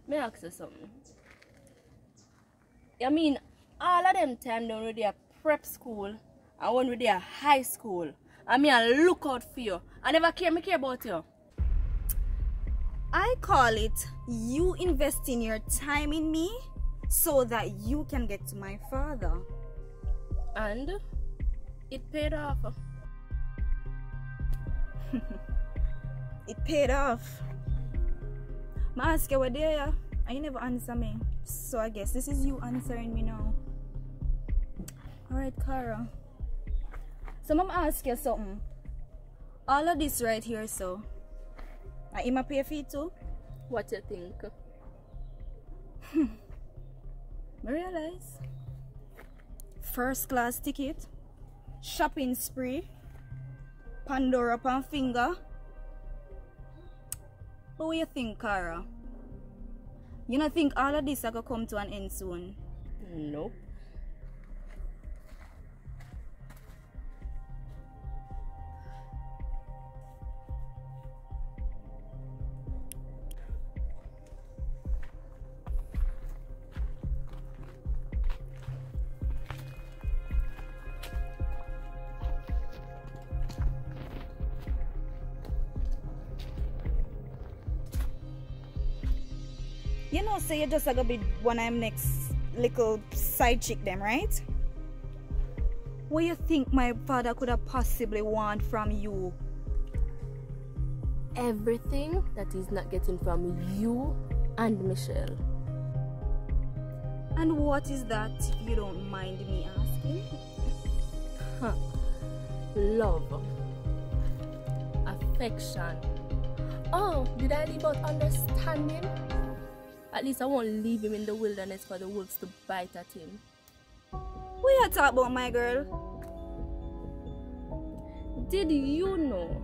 me ask you something. I mean, all of them time down with their prep school and one with their high school. I mean, I look out for you. I never care about you. I call it you investing your time in me so that you can get to my father. And it paid off. It paid off. I ask you what there, and you never answer me. So I guess this is you answering me now. Alright, Cara. So I'm gonna ask you something. All of this right here, so I am pay for it too? What you think? I realize. First class ticket, shopping spree, Pandora pan finger. But what you think, Cara? You don't think all of this are gonna come to an end soon? Nope. You know, say you're just gonna be one of them next little side chick them, right? What you think my father could have possibly want from you? Everything that he's not getting from you and Michelle. And what is that, if you don't mind me asking? Love. Affection. Oh, did I leave out understanding? At least I won't leave him in the wilderness for the wolves to bite at him. What you talk about, my girl? Did you know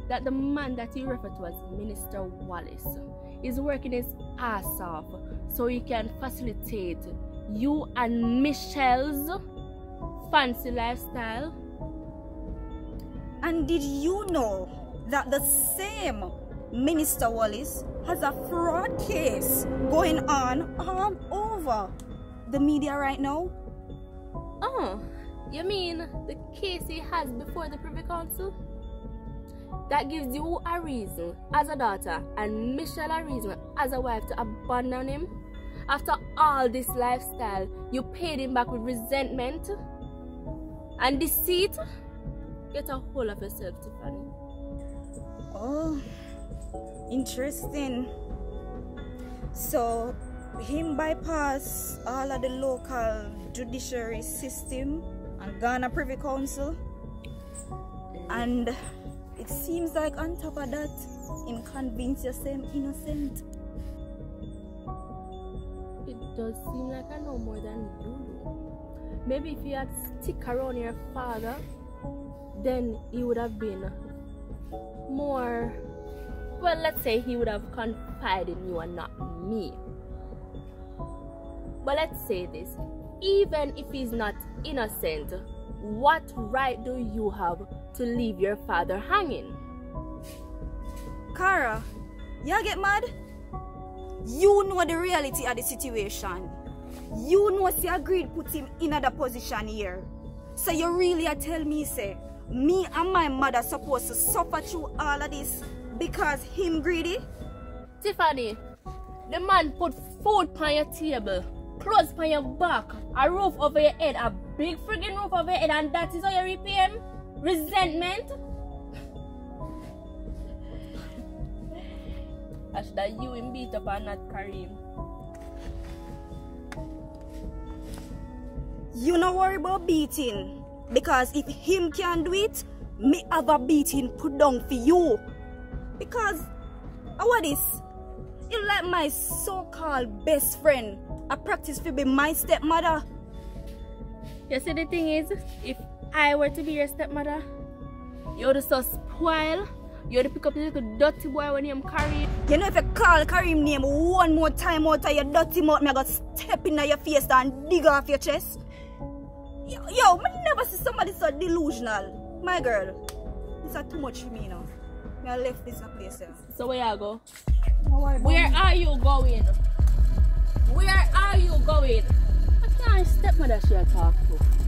that the man that you refer to as Minister Wallace is working his ass off so he can facilitate you and Michelle's fancy lifestyle? And did you know that the same Minister Wallace has a fraud case going on all over the media right now? Oh, you mean the case he has before the Privy Council? That gives you a reason as a daughter and Michelle a reason as a wife to abandon him? After all this lifestyle, you paid him back with resentment and deceit? Get a hold of yourself, Tiffany. Oh, interesting. So him bypass all of the local judiciary system and Ghana Privy Council, and it seems like on top of that him convince you same innocent. It does seem like I know more than you know. Maybe if you had stick around your father, then he would have been more, well, let's say he would have confided in you and not me. But let's say this, even if he's not innocent, what right do you have to leave your father hanging? Cara, you get mad? You know the reality of the situation. You know she agreed put him in another position here. So you really tell me, say, me and my mother supposed to suffer through all of this because him greedy? Tiffany, the man put food on your table, clothes on your back, a roof over your head, a big friggin' roof over your head, and that is how you repay him? Resentment? I should have you him beat up and not carry him. You no worry about beating, because if him can do it, me have a beating put down for you. Because what is? You like my so-called best friend, I practice to be my stepmother. You see, the thing is, if I were to be your stepmother, you would so spoil. You would pick up the little dirty boy when you carry him. You know, if you call Karim name one more time out of your dirty mouth, me I got step in your face and dig off your chest. Yo, I never see somebody so delusional. My girl, this is too much for me now. I left this place. So where you go? No worry, where are you going? mother she a talk to?